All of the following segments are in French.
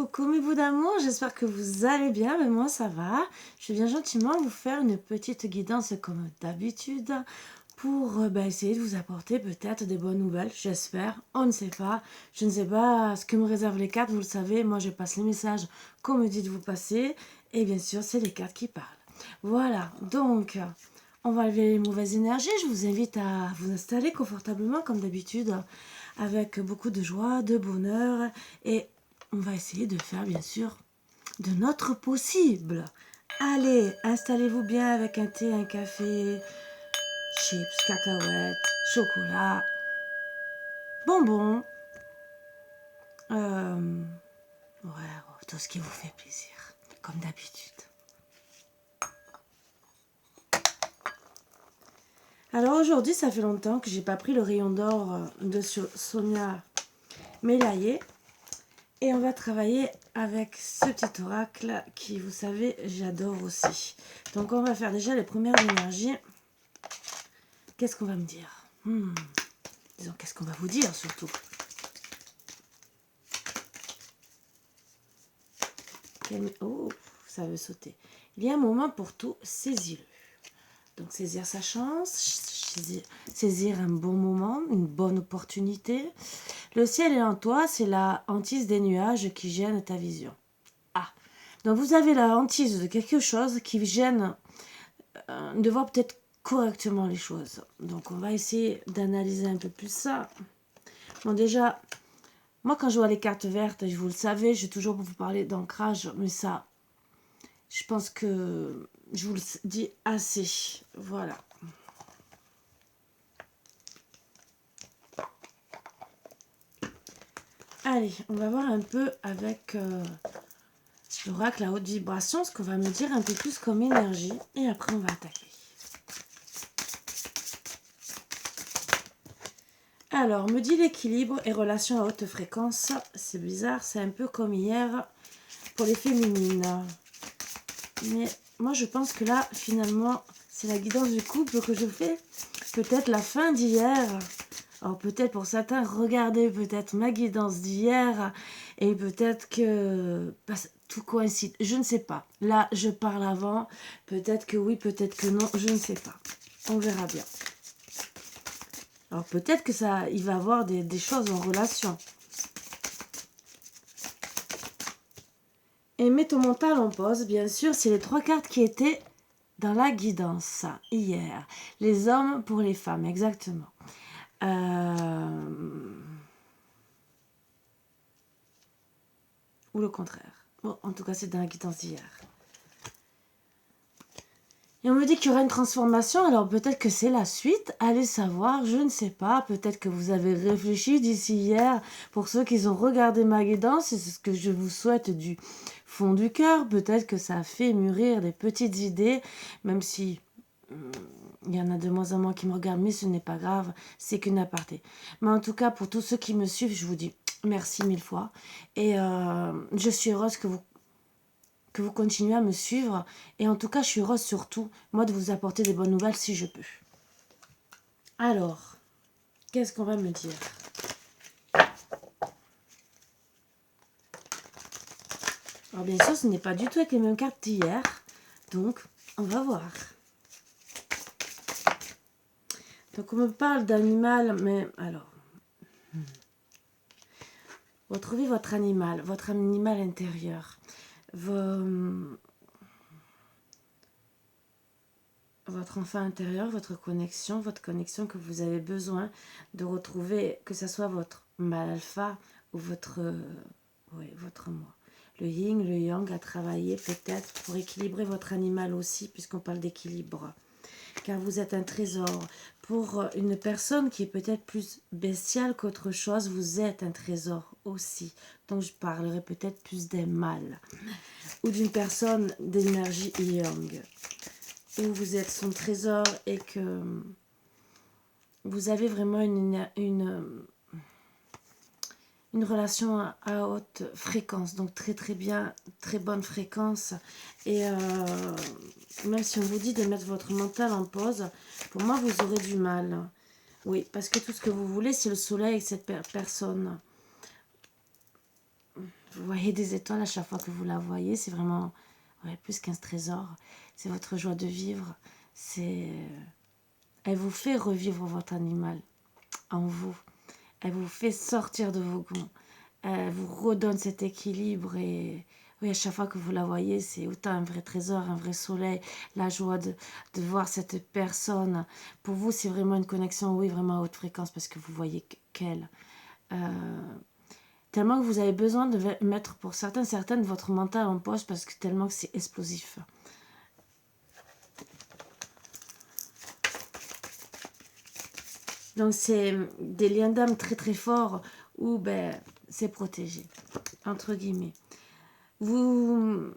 Coucou mes bouts d'amour, j'espère que vous allez bien, mais moi ça va. Je viens gentiment vous faire une petite guidance comme d'habitude pour essayer de vous apporter peut-être des bonnes nouvelles, j'espère, on ne sait pas. Je ne sais pas ce que me réservent les cartes, vous le savez, moi je passe les messages qu'on me dit de vous passer et bien sûr c'est les cartes qui parlent. Voilà, donc on va lever les mauvaises énergies, je vous invite à vous installer confortablement comme d'habitude avec beaucoup de joie, de bonheur et on va essayer de faire bien sûr de notre possible. Allez, installez-vous bien avec un thé, un café, chips, cacahuètes, chocolat, bonbons, tout ce qui vous fait plaisir, comme d'habitude. Alors aujourd'hui, ça fait longtemps que j'ai pas pris le rayon d'or de Sonia Mélaillé. Et on va travailler avec ce petit oracle qui, vous savez, j'adore aussi. Donc on va faire déjà les premières énergies. Qu'est-ce qu'on va me dire Disons, qu'est-ce qu'on va vous dire surtout? Oh, ça veut sauter. Il y a un moment pour tout, saisis-le. Donc saisir sa chance, saisir un bon moment, une bonne opportunité. Le ciel est en toi, c'est la hantise des nuages qui gêne ta vision. Ah, donc vous avez la hantise de quelque chose qui gêne de voir peut-être correctement les choses. Donc on va essayer d'analyser un peu plus ça. Bon déjà, moi quand je vois les cartes vertes, vous le savez, j'ai toujours pour vous parler d'ancrage, mais ça, je pense que je vous le dis assez. Voilà. Allez, on va voir un peu avec l'oracle à haute vibration, ce qu'on va me dire un peu plus comme énergie. Et après, on va attaquer. Alors, me dit l'équilibre et relation à haute fréquence. C'est bizarre, c'est un peu comme hier pour les féminines. Mais moi, je pense que là, finalement, c'est la guidance du couple que je fais. Peut-être la fin d'hier. Alors, peut-être pour certains, regardez peut-être ma guidance d'hier. Et peut-être que tout coïncide. Je ne sais pas. Là, je parle avant. Peut-être que oui, peut-être que non. Je ne sais pas. On verra bien. Alors, peut-être que ça, il va y avoir des choses en relation. Et mets ton mental en pause, bien sûr, c'est les 3 cartes qui étaient dans la guidance hier. Les hommes pour les femmes, exactement. Ou le contraire. Bon, en tout cas, c'est dans la guidance d'hier. Et on me dit qu'il y aura une transformation, alors peut-être que c'est la suite, allez savoir, je ne sais pas, peut-être que vous avez réfléchi d'ici hier, pour ceux qui ont regardé ma guidance, c'est ce que je vous souhaite du fond du cœur, peut-être que ça a fait mûrir des petites idées, même si il y en a de moins en moins qui me regardent, mais ce n'est pas grave, c'est qu'une aparté. Mais en tout cas, pour tous ceux qui me suivent, je vous dis merci 1000 fois, et je suis heureuse que vous continuez à me suivre. Et en tout cas, je suis heureuse surtout, moi, de vous apporter des bonnes nouvelles si je peux. Alors, qu'est-ce qu'on va me dire? Alors, bien sûr, ce n'est pas du tout avec les mêmes cartes d'hier. Donc, on va voir. Donc, on me parle d'animal, mais alors... Retrouvez votre animal intérieur. Votre enfant intérieur, votre connexion que vous avez besoin de retrouver, que ce soit votre mâle alpha ou votre moi. Le yin, le yang à travailler peut-être pour équilibrer votre animal aussi, puisqu'on parle d'équilibre. Car vous êtes un trésor. Pour une personne qui est peut-être plus bestiale qu'autre chose, vous êtes un trésor aussi. Donc je parlerai peut-être plus d'un mâle. Ou d'une personne d'énergie yang. Où vous êtes son trésor et que vous avez vraiment une relation à haute fréquence, donc très très bien, très bonne fréquence. Et même si on vous dit de mettre votre mental en pause, pour moi vous aurez du mal. Oui, parce que tout ce que vous voulez, c'est le soleil avec cette personne. Vous voyez des étoiles à chaque fois que vous la voyez. C'est vraiment plus qu'un trésor. C'est votre joie de vivre. Elle vous fait revivre votre animal en vous. Elle vous fait sortir de vos gonds. Elle vous redonne cet équilibre et oui, à chaque fois que vous la voyez, c'est autant un vrai trésor, un vrai soleil, la joie de voir cette personne. Pour vous, c'est vraiment une connexion, oui, vraiment à haute fréquence parce que vous voyez qu'elle. Tellement que vous avez besoin de mettre pour certaines votre mental en pause parce que tellement que c'est explosif. Donc c'est des liens d'âme très très forts où c'est protégé, entre guillemets. Vous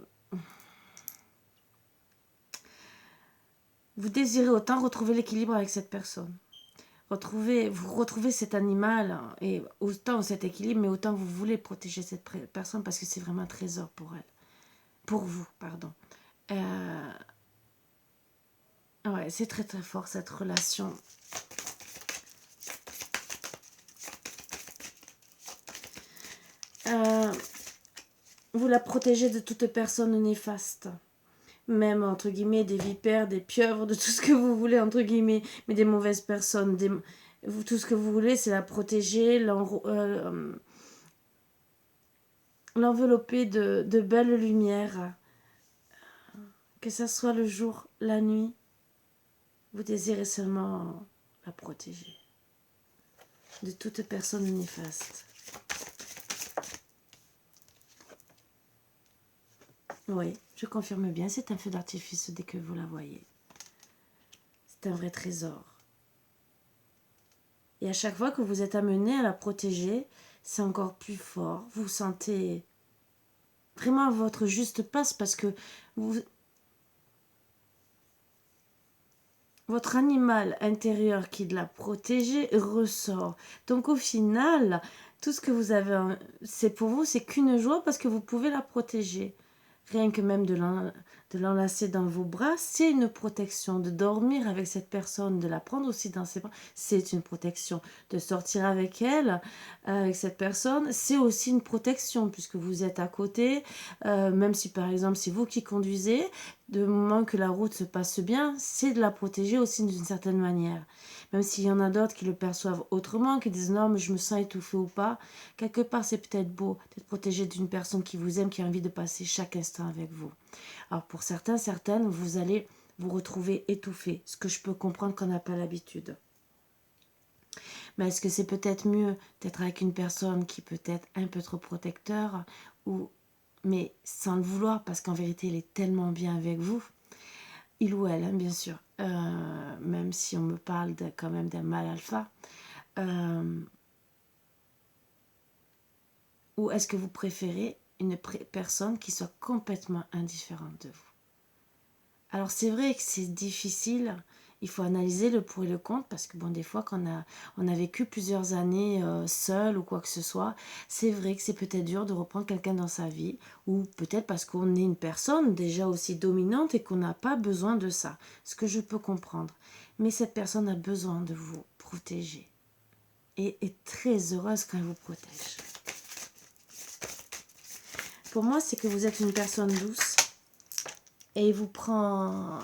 désirez autant retrouver l'équilibre avec cette personne. Vous retrouvez cet animal et autant cet équilibre, mais autant vous voulez protéger cette personne parce que c'est vraiment un trésor pour elle. Pour vous, pardon. Ouais, c'est très très fort cette relation. Vous la protégez de toute personne néfaste. Même, entre guillemets, des vipères, des pieuvres, de tout ce que vous voulez, entre guillemets, mais des mauvaises personnes. Tout ce que vous voulez, c'est la protéger, l'envelopper de belles lumières. Que ce soit le jour, la nuit, vous désirez seulement la protéger de toute personne néfaste. Oui, je confirme bien, c'est un feu d'artifice dès que vous la voyez. C'est un vrai trésor. Et à chaque fois que vous êtes amené à la protéger, c'est encore plus fort. Vous sentez vraiment votre juste place parce que votre animal intérieur qui l'a protégé ressort. Donc au final, tout ce que vous avez, c'est pour vous, c'est qu'une joie parce que vous pouvez la protéger. Rien que même de l'enlacer dans vos bras, c'est une protection. De dormir avec cette personne, de la prendre aussi dans ses bras, c'est une protection. De sortir avec elle, avec cette personne, c'est aussi une protection puisque vous êtes à côté. Même si par exemple c'est vous qui conduisez, de moment que la route se passe bien, c'est de la protéger aussi d'une certaine manière. Même s'il y en a d'autres qui le perçoivent autrement, qui disent non mais je me sens étouffée ou pas, quelque part c'est peut-être beau d'être protégé d'une personne qui vous aime, qui a envie de passer chaque instant avec vous. Alors pour certaines, vous allez vous retrouver étouffé, ce que je peux comprendre qu'on n'a pas l'habitude. Mais est-ce que c'est peut-être mieux d'être avec une personne qui peut être un peu trop protecteur, mais sans le vouloir, parce qu'en vérité, il est tellement bien avec vous, il ou elle, hein, bien sûr, même si on me parle quand même d'un mâle alpha, ou est-ce que vous préférez une personne qui soit complètement indifférente de vous? Alors c'est vrai que c'est difficile, il faut analyser le pour et le contre, parce que bon, des fois quand on a vécu plusieurs années seul ou quoi que ce soit, c'est vrai que c'est peut-être dur de reprendre quelqu'un dans sa vie, ou peut-être parce qu'on est une personne déjà aussi dominante et qu'on n'a pas besoin de ça, ce que je peux comprendre. Mais cette personne a besoin de vous protéger et est très heureuse quand elle vous protège. Pour moi, c'est que vous êtes une personne douce et il vous prend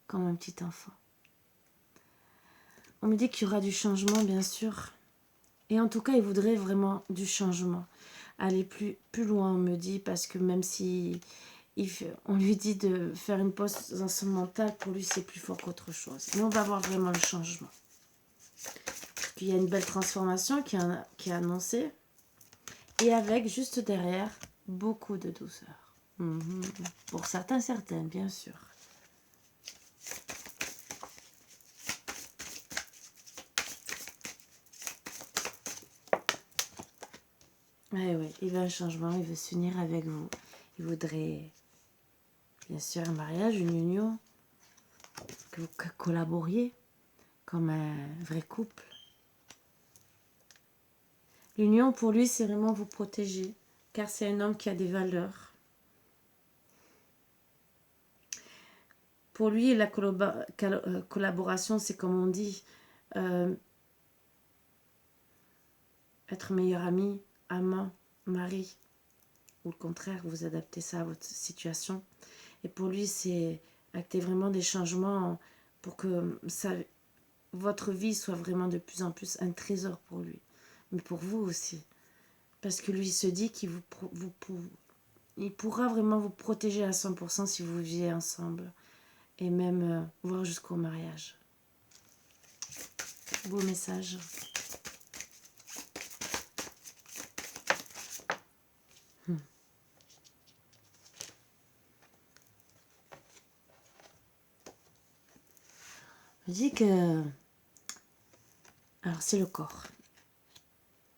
comme un petit enfant. On me dit qu'il y aura du changement, bien sûr. Et en tout cas, il voudrait vraiment du changement. Aller plus loin, on me dit, parce que même si on lui dit de faire une pause dans son mental, pour lui, c'est plus fort qu'autre chose. Mais on va voir vraiment le changement. Puis il y a une belle transformation qui est annoncée. Et avec, juste derrière, beaucoup de douceur. Pour certaines, bien sûr. Oui, il veut un changement, il veut s'unir avec vous. Il voudrait, bien sûr, un mariage, une union, que vous collaboriez comme un vrai couple. L'union, pour lui, c'est vraiment vous protéger, car c'est un homme qui a des valeurs. Pour lui, la collaboration, c'est comme on dit, être meilleur ami, amant, mari, ou le contraire, vous adaptez ça à votre situation. Et pour lui, c'est acter vraiment des changements pour que votre vie soit vraiment de plus en plus un trésor pour lui. Mais pour vous aussi. Parce que lui se dit qu'il il pourra vraiment vous protéger à 100% si vous vivez ensemble. Et même voir jusqu'au mariage. Beau message. Je dis que... Alors, c'est le corps.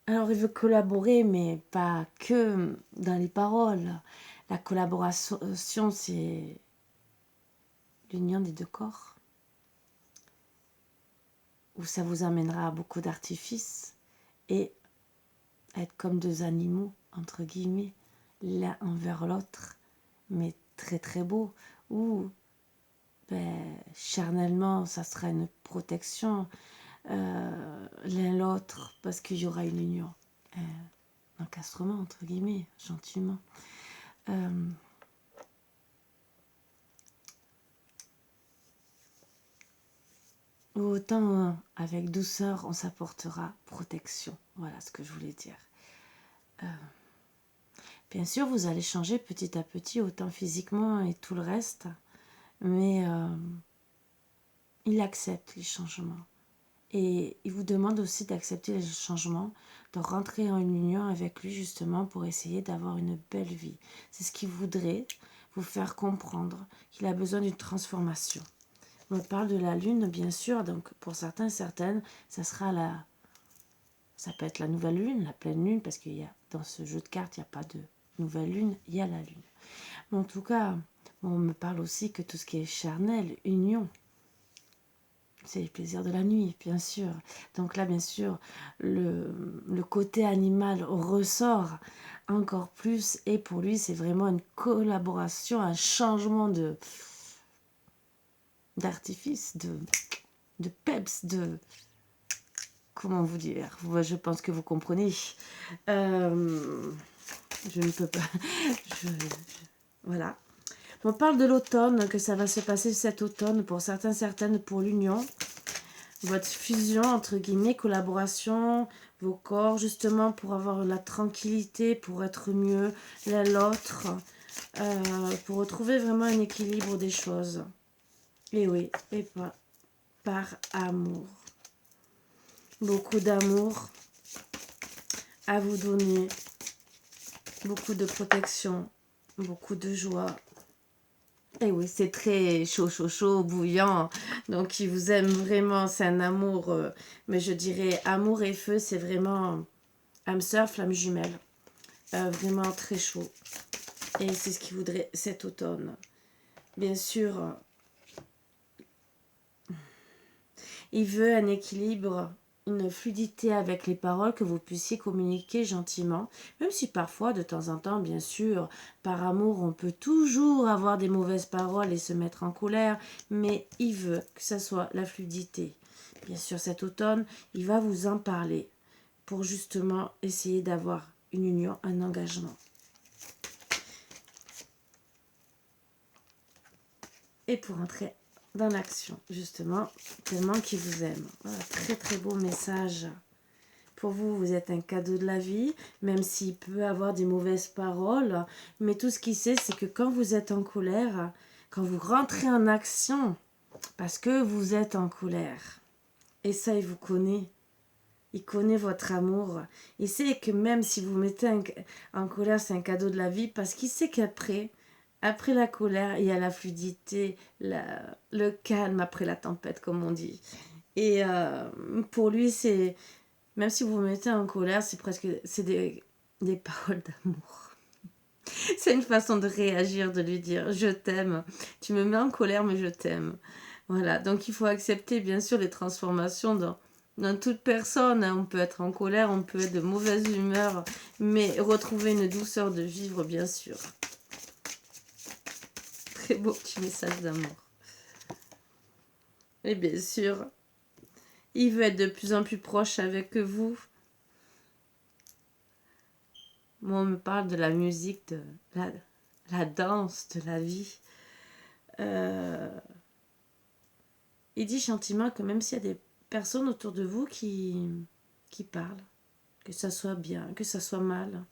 Alors, il veut collaborer, mais pas que dans les paroles. La collaboration, c'est l'union des deux corps. Où ça vous amènera à beaucoup d'artifices et à être comme deux animaux, entre guillemets, l'un envers l'autre, mais très très beau. Ou, charnellement, ça sera une protection l'un l'autre, parce qu'il y aura une union. Un encastrement, entre guillemets, gentiment. Autant avec douceur, on s'apportera protection. Voilà ce que je voulais dire. Bien sûr, vous allez changer petit à petit, autant physiquement et tout le reste, mais il accepte les changements. Et il vous demande aussi d'accepter les changements, de rentrer en union avec lui justement pour essayer d'avoir une belle vie. C'est ce qu'il voudrait vous faire comprendre, qu'il a besoin d'une transformation. On parle de la lune, bien sûr, donc pour certains, certaines, ça peut être la nouvelle lune, la pleine lune, parce qu'il y a dans ce jeu de cartes, il n'y a pas de nouvelle lune, il y a la lune. Mais en tout cas, on me parle aussi que tout ce qui est charnel, union, c'est les plaisirs de la nuit, bien sûr. Donc là, bien sûr, le côté animal ressort encore plus. Et pour lui, c'est vraiment une collaboration, un changement d'artifice, de peps, de... Comment vous dire? Je pense que vous comprenez. Je ne peux pas... Voilà. On parle de l'automne, que ça va se passer cet automne pour certains, certaines, pour l'union. Votre fusion, entre guillemets, collaboration, vos corps, justement, pour avoir la tranquillité, pour être mieux l'un l'autre, pour retrouver vraiment un équilibre des choses. Et oui, et pas par amour. Beaucoup d'amour à vous donner, beaucoup de protection, beaucoup de joie. Et oui, c'est très chaud, chaud, chaud, bouillant. Donc, il vous aime vraiment. C'est un amour, mais je dirais amour et feu, c'est vraiment âme sœur, flamme jumelle. Vraiment très chaud. Et c'est ce qu'il voudrait cet automne. Bien sûr, il veut un équilibre, une fluidité avec les paroles, que vous puissiez communiquer gentiment, même si parfois, de temps en temps, bien sûr, par amour, on peut toujours avoir des mauvaises paroles et se mettre en colère, mais il veut que ça soit la fluidité. Bien sûr, cet automne, il va vous en parler pour justement essayer d'avoir une union, un engagement. Et pour entrer dans l'action, justement, tellement qu'il vous aime. Voilà, très très beau message. Pour vous, vous êtes un cadeau de la vie, même s'il peut avoir des mauvaises paroles. Mais tout ce qu'il sait, c'est que quand vous êtes en colère, quand vous rentrez en action, parce que vous êtes en colère, et ça, il vous connaît. Il connaît votre amour. Il sait que même si vous mettez en colère, c'est un cadeau de la vie, parce qu'il sait qu'après, après la colère, il y a la fluidité, le calme après la tempête, comme on dit. Et pour lui, c'est... Même si vous vous mettez en colère, c'est des paroles d'amour. C'est une façon de réagir, de lui dire « je t'aime ». Tu me mets en colère, mais je t'aime. Voilà, donc il faut accepter bien sûr les transformations dans toute personne. On peut être en colère, on peut être de mauvaise humeur, mais retrouver une douceur de vivre, bien sûr. Très beau petit message d'amour. Et bien sûr, il veut être de plus en plus proche avec vous. Moi, on me parle de la musique, de la danse, de la vie. Euh, il dit gentiment que même s'il y a des personnes autour de vous qui parlent, que ça soit bien, que ça soit mal,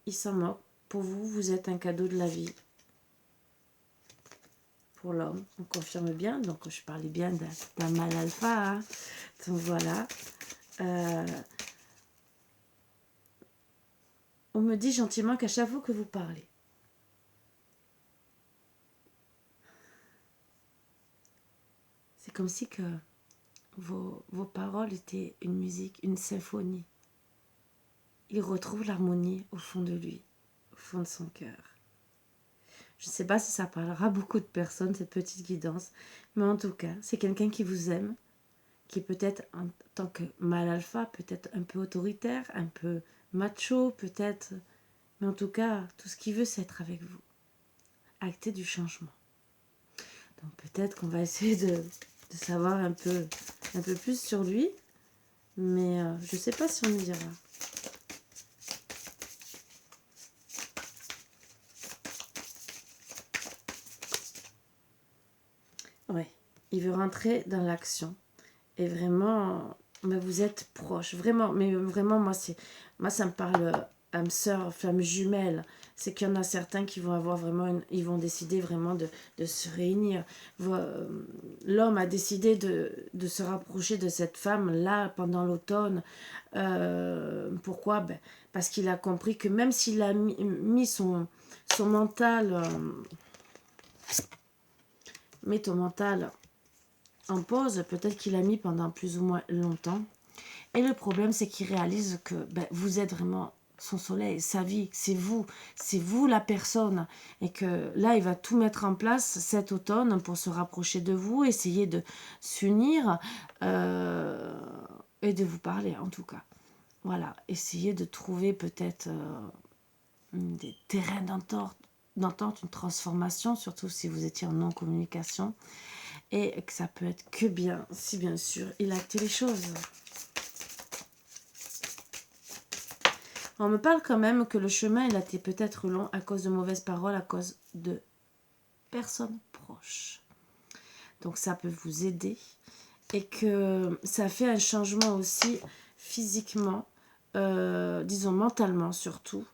il s'en moque. Pour vous, vous êtes un cadeau de la vie. Pour l'homme, on confirme bien. Donc, je parlais bien d'un mâle alpha. Hein. Donc, voilà. On me dit gentiment qu'à chaque fois que vous parlez, c'est comme si que vos paroles étaient une musique, une symphonie. Il retrouve l'harmonie au fond de lui, au fond de son cœur. Je ne sais pas si ça parlera à beaucoup de personnes, cette petite guidance, mais en tout cas, c'est quelqu'un qui vous aime, qui est peut-être en tant que mâle alpha, peut-être un peu autoritaire, un peu macho, peut-être, mais en tout cas, tout ce qu'il veut, c'est être avec vous, acter du changement. Donc peut-être qu'on va essayer de savoir un peu plus sur lui, mais je ne sais pas si on me dira. Ouais, il veut rentrer dans l'action. Et vraiment, mais vous êtes proches. Vraiment, mais vraiment, moi, ça me parle âme sœur, flamme jumelle. C'est qu'il y en a certains qui vont avoir vraiment, ils vont décider vraiment de se réunir. L'homme a décidé de se rapprocher de cette femme-là pendant l'automne. Pourquoi? Parce qu'il a compris que même s'il a mis son mental... met ton mental en pause, peut-être qu'il a mis pendant plus ou moins longtemps. Et le problème, c'est qu'il réalise que vous êtes vraiment son soleil, sa vie, c'est vous la personne. Et que là, il va tout mettre en place cet automne pour se rapprocher de vous, essayer de s'unir et de vous parler en tout cas. Voilà, essayer de trouver peut-être des terrains d'entente, une transformation, surtout si vous étiez en non-communication. Et que ça peut être que bien, si bien sûr, il acte les choses. On me parle quand même que le chemin, il a été peut-être long à cause de mauvaises paroles, à cause de personnes proches. Donc ça peut vous aider. Et que ça fait un changement aussi physiquement, disons mentalement surtout.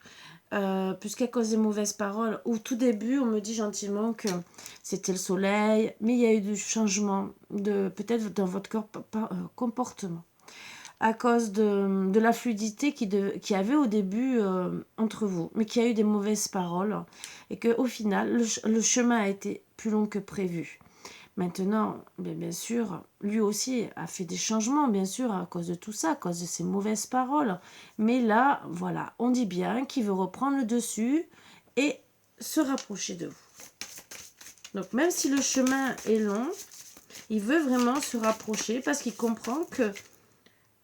Puisqu'à cause des mauvaises paroles, au tout début, on me dit gentiment que c'était le soleil, mais il y a eu du changement peut-être dans votre comportement. À cause de la fluidité qu'il y avait au début entre vous, mais qu'il y a eu des mauvaises paroles, et qu'au final, le chemin a été plus long que prévu. Maintenant, bien sûr, lui aussi a fait des changements, bien sûr, à cause de tout ça, à cause de ses mauvaises paroles. Mais là, voilà, on dit bien qu'il veut reprendre le dessus et se rapprocher de vous. Donc, même si le chemin est long, il veut vraiment se rapprocher parce qu'il comprend que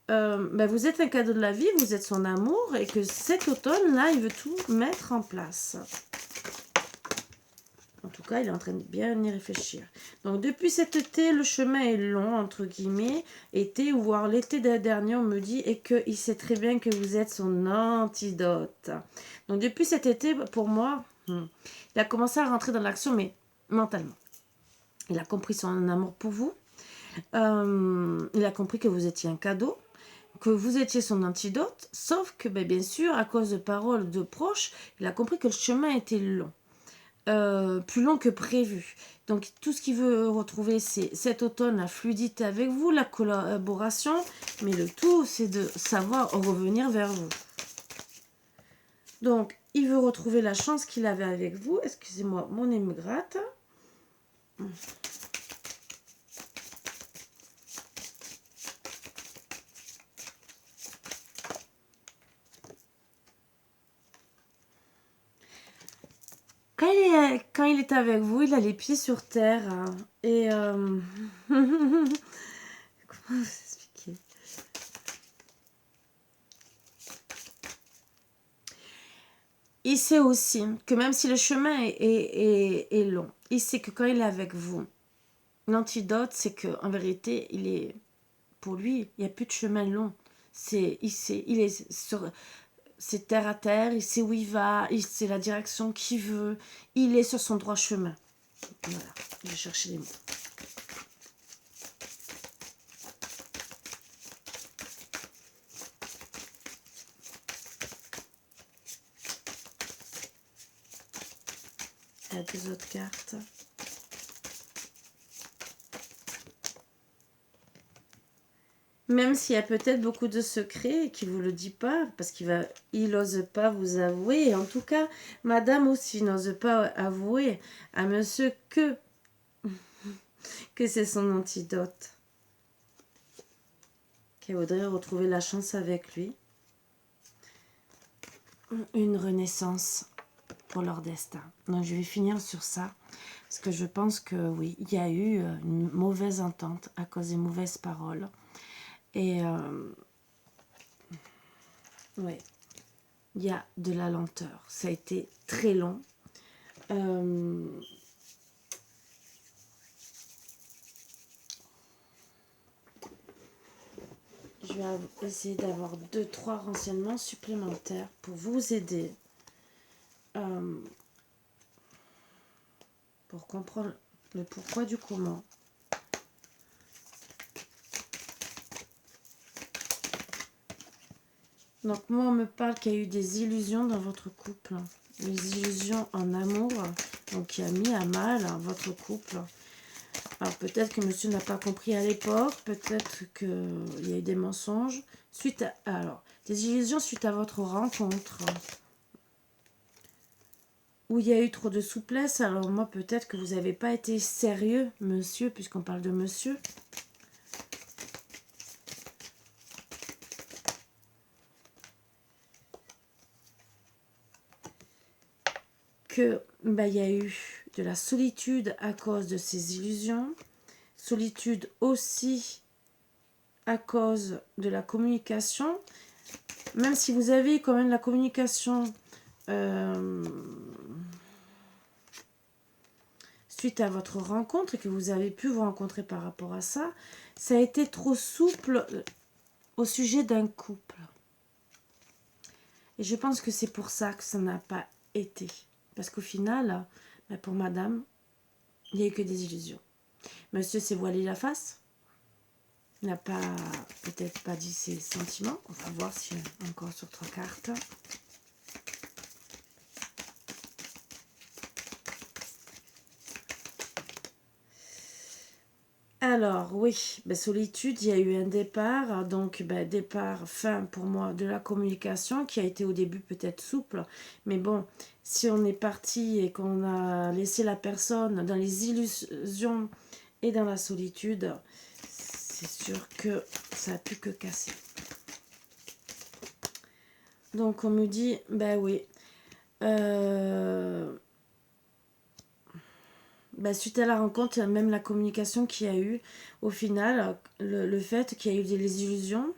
vous êtes un cadeau de la vie, vous êtes son amour et que cet automne-là, il veut tout mettre en place. En tout cas, il est en train de bien y réfléchir. Donc, depuis cet été, le chemin est long, entre guillemets. Été, ou voire l'été dernier, on me dit, et qu'il sait très bien que vous êtes son antidote. Donc, depuis cet été, pour moi, il a commencé à rentrer dans l'action, mais mentalement. Il a compris son amour pour vous. Il a compris que vous étiez un cadeau, que vous étiez son antidote, sauf que, bien sûr, à cause de paroles de proches, il a compris que le chemin était long. Plus long que prévu. Donc tout ce qu'il veut retrouver, c'est cet automne la fluidité avec vous, la collaboration, mais le tout, c'est de savoir revenir vers vous. Donc, il veut retrouver la chance qu'il avait avec vous. Excusez-moi, mon nez me gratte. Quand il est avec vous, il a les pieds sur terre. Hein, et... Comment vous expliquer? Il sait aussi que même si le chemin est long, il sait que quand il est avec vous, l'antidote, c'est qu'en vérité, pour lui, il n'y a plus de chemin long. Il est sur c'est terre à terre, il sait où il va, il sait la direction qu'il veut, il est sur son droit chemin. Voilà, je vais chercher les mots. Il y a deux autres cartes. Même s'il y a peut-être beaucoup de secrets et qu'il ne vous le dit pas, parce il n'ose pas vous avouer. En tout cas, madame aussi n'ose pas avouer à monsieur que c'est son antidote. Qu'elle voudrait retrouver la chance avec lui. Une renaissance pour leur destin. Donc je vais finir sur ça. Parce que je pense que oui, il y a eu une mauvaise entente à cause des mauvaises paroles. Et ouais, il y a de la lenteur. Ça a été très long. Je vais essayer d'avoir 2-3 renseignements supplémentaires pour vous aider. Pour comprendre le pourquoi du comment. Donc moi on me parle qu'il y a eu des illusions dans votre couple. Des illusions en amour, donc qui a mis à mal votre couple. Alors peut-être que monsieur n'a pas compris à l'époque, peut-être qu'il y a eu des mensonges. Alors, des illusions suite à votre rencontre. Où il y a eu trop de souplesse. Alors moi peut-être que vous n'avez pas été sérieux, monsieur, puisqu'on parle de monsieur. Que il y a eu de la solitude à cause de ces illusions, solitude aussi à cause de la communication, même si vous avez quand même la communication suite à votre rencontre et que vous avez pu vous rencontrer par rapport à ça, ça a été trop souple au sujet d'un couple. Et je pense que c'est pour ça que ça n'a pas été. Parce qu'au final, pour madame, il n'y a eu que des illusions. Monsieur s'est voilé la face. N'a pas, peut-être pas dit ses sentiments. On va voir si encore sur 3 cartes. Alors, oui, solitude, il y a eu un départ. Donc, départ, fin pour moi de la communication qui a été au début peut-être souple. Mais bon, si on est parti et qu'on a laissé la personne dans les illusions et dans la solitude, c'est sûr que ça a pu que casser. Donc, on me dit, oui. Suite à la rencontre, même la communication qu'il y a eu, au final, le fait qu'il y a eu des illusions,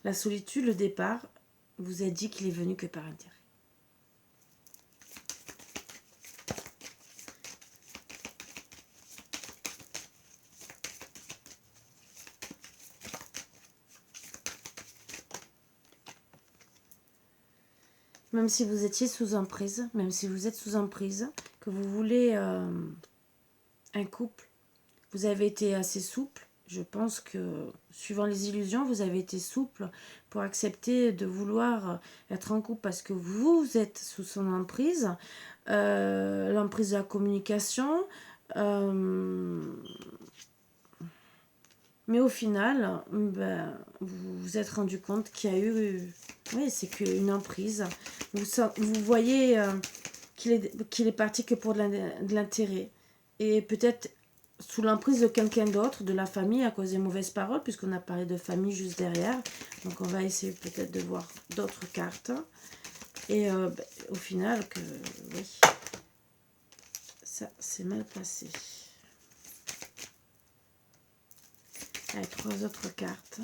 la solitude, le départ, vous a dit qu'il est venu que par intérêt. Même si vous étiez sous emprise, même si vous êtes sous emprise, que vous voulez un couple, vous avez été assez souple. Je pense que, suivant les illusions, vous avez été souple pour accepter de vouloir être en couple parce que vous êtes sous son emprise, l'emprise de la communication. Mais au final, vous vous êtes rendu compte qu'il y a eu... Oui, c'est qu'une emprise. Vous voyez qu'il est parti que pour de l'intérêt. Et peut-être sous l'emprise de quelqu'un d'autre, de la famille, à cause des mauvaises paroles, puisqu'on a parlé de famille juste derrière. Donc on va essayer peut-être de voir d'autres cartes. Et au final, oui, ça s'est mal passé. Allez, 3 autres cartes.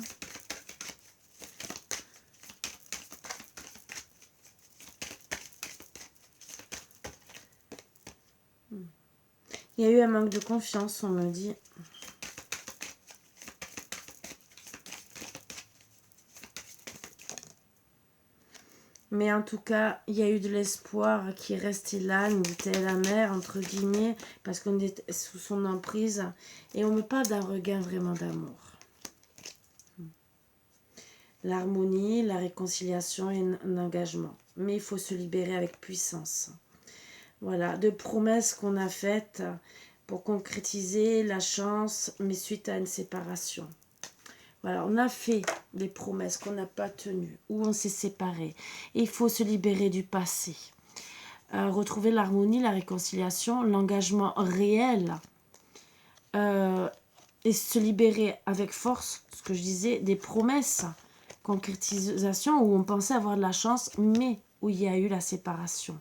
Il y a eu un manque de confiance, on me dit. Mais en tout cas, il y a eu de l'espoir qui est resté là, une bouteille amère, entre guillemets, parce qu'on est sous son emprise. Et on me parle d'un regain vraiment d'amour. L'harmonie, la réconciliation et un engagement. Mais il faut se libérer avec puissance. Voilà, de promesses qu'on a faites pour concrétiser la chance, mais suite à une séparation. Voilà, on a fait des promesses qu'on n'a pas tenues, ou on s'est séparés. Il faut se libérer du passé. Retrouver l'harmonie, la réconciliation, l'engagement réel. Et se libérer avec force, ce que je disais, des promesses. Concrétisation où on pensait avoir de la chance, mais où il y a eu la séparation.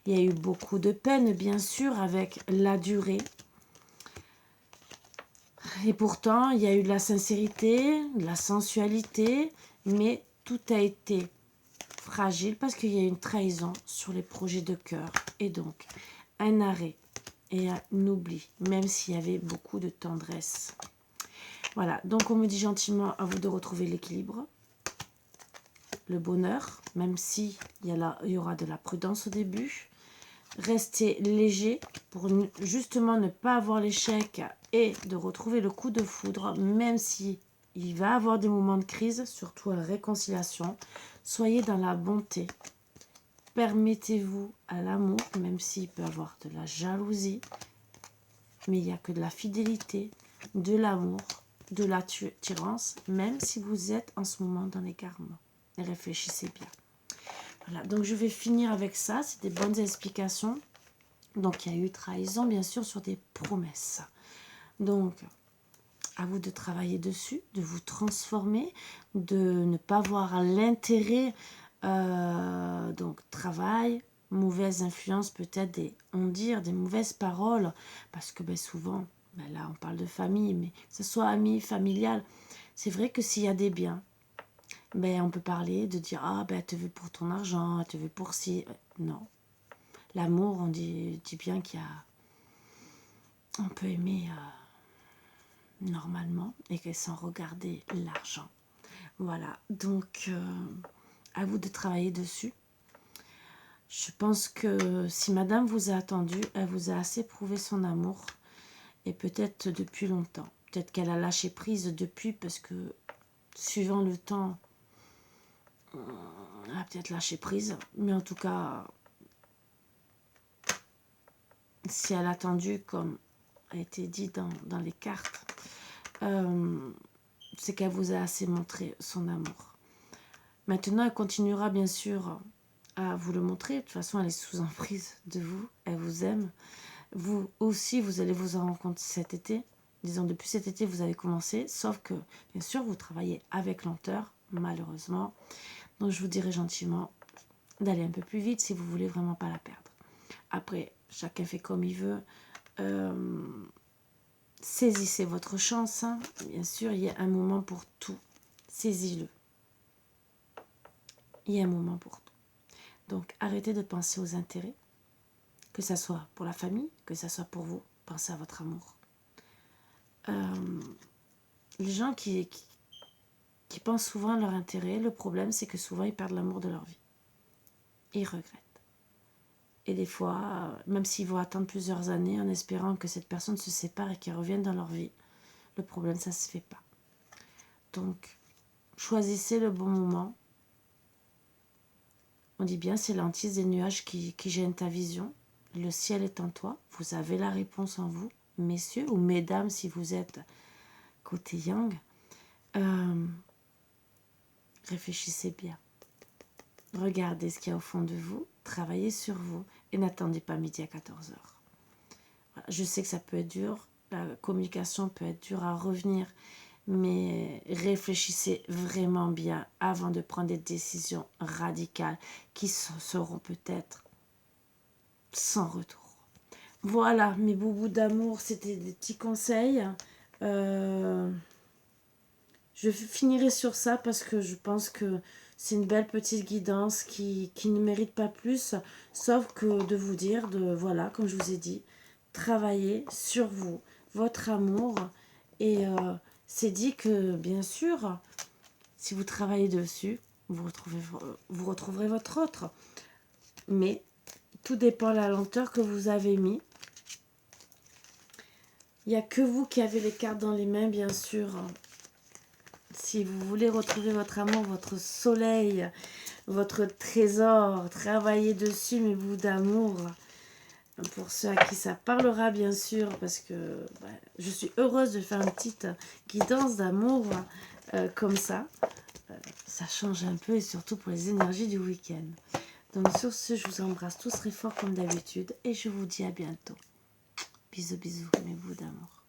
Il y a eu beaucoup de peine, bien sûr, avec la durée. Et pourtant, il y a eu de la sincérité, de la sensualité, mais tout a été fragile parce qu'il y a eu une trahison sur les projets de cœur. Et donc, un arrêt et un oubli, même s'il y avait beaucoup de tendresse. Voilà, donc on me dit gentiment à vous de retrouver l'équilibre, le bonheur, même si il y aura de la prudence au début. Rester léger pour justement ne pas avoir l'échec et de retrouver le coup de foudre, même si il va avoir des moments de crise, surtout à la réconciliation. Soyez dans la bonté. Permettez-vous à l'amour, même s'il peut y avoir de la jalousie, mais il n'y a que de la fidélité, de l'amour, de l'attirance, même si vous êtes en ce moment dans l'égarement. Et réfléchissez bien. Voilà, donc je vais finir avec ça, c'est des bonnes explications. Donc il y a eu trahison, bien sûr, sur des promesses. Donc, à vous de travailler dessus, de vous transformer, de ne pas voir l'intérêt, donc travail, mauvaise influence, peut-être des mauvaises paroles, parce que souvent, là on parle de famille, mais que ce soit ami, familial, c'est vrai que s'il y a des biens, on peut parler de dire, ah elle te veut pour ton argent, elle te veut pour si... Non. L'amour, on dit bien on peut aimer normalement et que sans regarder l'argent. Voilà, donc à vous de travailler dessus. Je pense que si madame vous a attendu, elle vous a assez prouvé son amour et peut-être depuis longtemps. Peut-être qu'elle a lâché prise depuis parce que suivant le temps, elle a peut-être lâché prise. Mais en tout cas, si elle a attendu comme a été dit dans les cartes, c'est qu'elle vous a assez montré son amour. Maintenant, elle continuera bien sûr à vous le montrer. De toute façon, elle est sous emprise de vous. Elle vous aime. Vous aussi, vous allez vous en rendre compte cet été. Disons, depuis cet été, vous avez commencé. Sauf que, bien sûr, vous travaillez avec lenteur, malheureusement. Donc, je vous dirais gentiment d'aller un peu plus vite si vous voulez vraiment pas la perdre. Après, chacun fait comme il veut. Saisissez votre chance. Hein. Bien sûr, il y a un moment pour tout. Saisis-le. Il y a un moment pour tout. Donc, arrêtez de penser aux intérêts, que ça soit pour la famille, que ça soit pour vous. Pensez à votre amour. Les gens qui pensent souvent à leur intérêt, le problème, c'est que souvent, ils perdent l'amour de leur vie. Ils regrettent. Et des fois, même s'ils vont attendre plusieurs années en espérant que cette personne se sépare et qu'elle revienne dans leur vie, le problème, ça ne se fait pas. Donc, choisissez le bon moment. On dit bien, c'est l'hantise des nuages qui gênent ta vision. Le ciel est en toi. Vous avez la réponse en vous, messieurs ou mesdames, si vous êtes côté yang. Réfléchissez bien. Regardez ce qu'il y a au fond de vous. Travaillez sur vous. Et n'attendez pas midi à 14h. Voilà. Je sais que ça peut être dur. La communication peut être dure à revenir. Mais réfléchissez vraiment bien avant de prendre des décisions radicales qui seront peut-être sans retour. Voilà, mes boubous d'amour, c'était des petits conseils. Je finirai sur ça parce que je pense que c'est une belle petite guidance qui ne mérite pas plus, sauf que de vous dire, voilà, comme je vous ai dit, travaillez sur vous, votre amour et... c'est dit que, bien sûr, si vous travaillez dessus, vous retrouverez votre autre. Mais tout dépend de la lenteur que vous avez mis. Il n'y a que vous qui avez les cartes dans les mains, bien sûr. Si vous voulez retrouver votre amour, votre soleil, votre trésor, travaillez dessus mes bouts d'amour. Pour ceux à qui ça parlera, bien sûr, parce que je suis heureuse de faire une petite guidance d'amour comme ça. Ça change un peu et surtout pour les énergies du week-end. Donc sur ce, je vous embrasse tous très fort comme d'habitude et je vous dis à bientôt. Bisous, bisous, mes bouts d'amour.